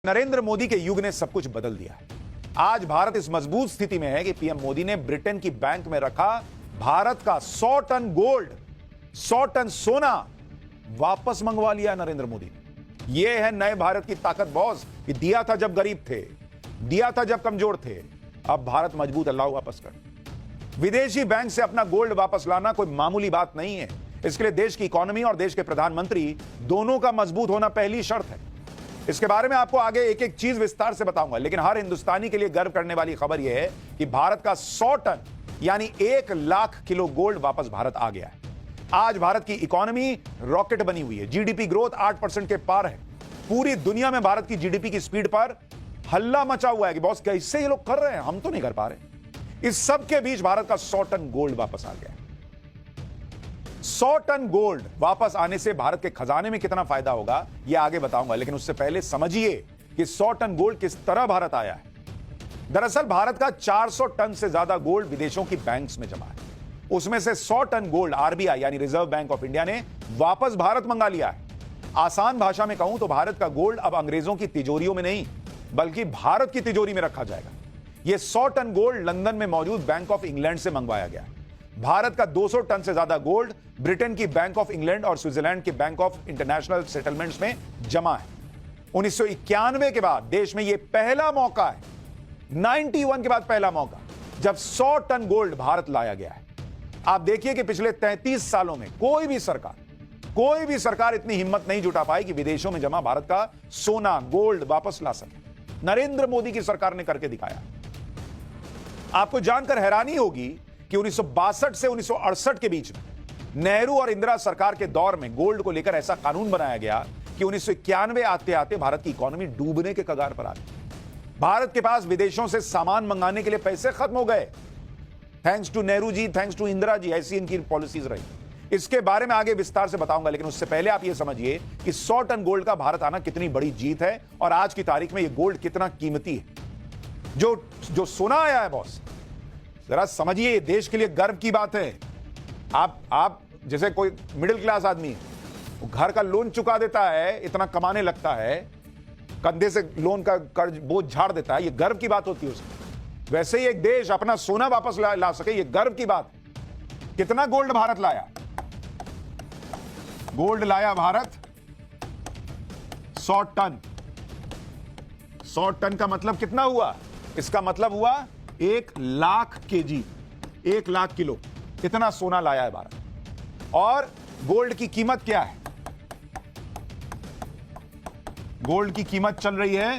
नरेंद्र मोदी के युग ने सब कुछ बदल दिया है। आज भारत इस मजबूत स्थिति में है कि पीएम मोदी ने ब्रिटेन की बैंक में रखा भारत का 100 टन गोल्ड, 100 टन सोना वापस मंगवा लिया नरेंद्र मोदी ने। यह है नए भारत की ताकत बॉस, कि दिया था जब गरीब थे, दिया था जब कमजोर थे, अब भारत मजबूत, अल्लाह वापस कर। विदेशी बैंक से अपना गोल्ड वापस लाना कोई मामूली बात नहीं है। इसके लिए देश की इकोनॉमी और देश के प्रधानमंत्री दोनों का मजबूत होना पहली शर्त है। इसके बारे में आपको आगे एक एक चीज विस्तार से बताऊंगा, लेकिन हर हिंदुस्तानी के लिए गर्व करने वाली खबर यह है कि भारत का 100 टन यानी 1 लाख किलो गोल्ड वापस भारत आ गया है। आज भारत की इकोनॉमी रॉकेट बनी हुई है। जीडीपी ग्रोथ 8% के पार है। पूरी दुनिया में भारत की जीडीपी की स्पीड पर हल्ला मचा हुआ है कि बॉस कैसे ये लोग कर रहे हैं, हम तो नहीं कर पा रहे। इस सब के बीच भारत का 100 टन गोल्ड वापस आ गया है। 100 टन गोल्ड वापस आने से भारत के खजाने में कितना फायदा होगा यह आगे बताऊंगा, लेकिन उससे पहले समझिए कि 100 टन गोल्ड किस तरह भारत आया है। दरअसल भारत का 400 टन से ज्यादा गोल्ड विदेशों की बैंक्स में जमा है। उसमें से 100 टन गोल्ड आरबीआई यानी रिजर्व बैंक ऑफ इंडिया ने वापस भारत मंगा लिया है। आसान भाषा में कहूं तो भारत का गोल्ड अब अंग्रेजों की तिजोरियों में नहीं बल्कि भारत की तिजोरी में रखा जाएगा। यह 100 टन गोल्ड लंदन में मौजूद बैंक ऑफ इंग्लैंड से मंगवाया गया। भारत का 200 टन से ज्यादा गोल्ड ब्रिटेन की बैंक ऑफ इंग्लैंड और स्विट्जरलैंड की बैंक ऑफ इंटरनेशनल सेटलमेंट्स में जमा है। 1991 के बाद देश में यह पहला मौका है, 91 के बाद पहला मौका, जब 100 टन गोल्ड भारत लाया गया है। आप देखिए कि पिछले 33 सालों में कोई भी सरकार इतनी हिम्मत नहीं जुटा पाई कि विदेशों में जमा भारत का सोना गोल्ड वापस ला सके। नरेंद्र मोदी की सरकार ने करके दिखाया। आपको जानकर हैरानी होगी कि 1962 से 1968 के बीच में नेहरू और इंदिरा सरकार के दौर में गोल्ड को लेकर ऐसा कानून बनाया गया कि 1991 आते आते भारत की इकोनॉमी डूबने के कगार पर आ गई। भारत के पास विदेशों से सामान मंगाने के लिए पैसे खत्म हो गए। Thanks to Nehru ji, thanks to Indira ji, ऐसी इनकी पॉलिसीज रही। इसके बारे में आगे विस्तार से बताऊंगा, लेकिन उससे पहले आप यह समझिए कि 100 टन गोल्ड का भारत आना कितनी बड़ी जीत है और आज की तारीख में यह गोल्ड कितना कीमती है। जो सोना आया है बॉस, जरा समझिए, देश के लिए गर्व की बात है। आप जैसे कोई मिडिल क्लास आदमी है, वो घर का लोन चुका देता है, इतना कमाने लगता है, कंधे से लोन का कर्ज बोझ झाड़ देता है, ये गर्व की बात होती है उसकी। वैसे ही एक देश अपना सोना वापस ला सके, ये गर्व की बात है। कितना गोल्ड भारत लाया? गोल्ड लाया भारत 100 टन। 100 टन का मतलब कितना हुआ? इसका मतलब हुआ 1 लाख केजी, 1 लाख किलो। इतना सोना लाया है भारत। और गोल्ड की कीमत क्या है? गोल्ड की कीमत चल रही है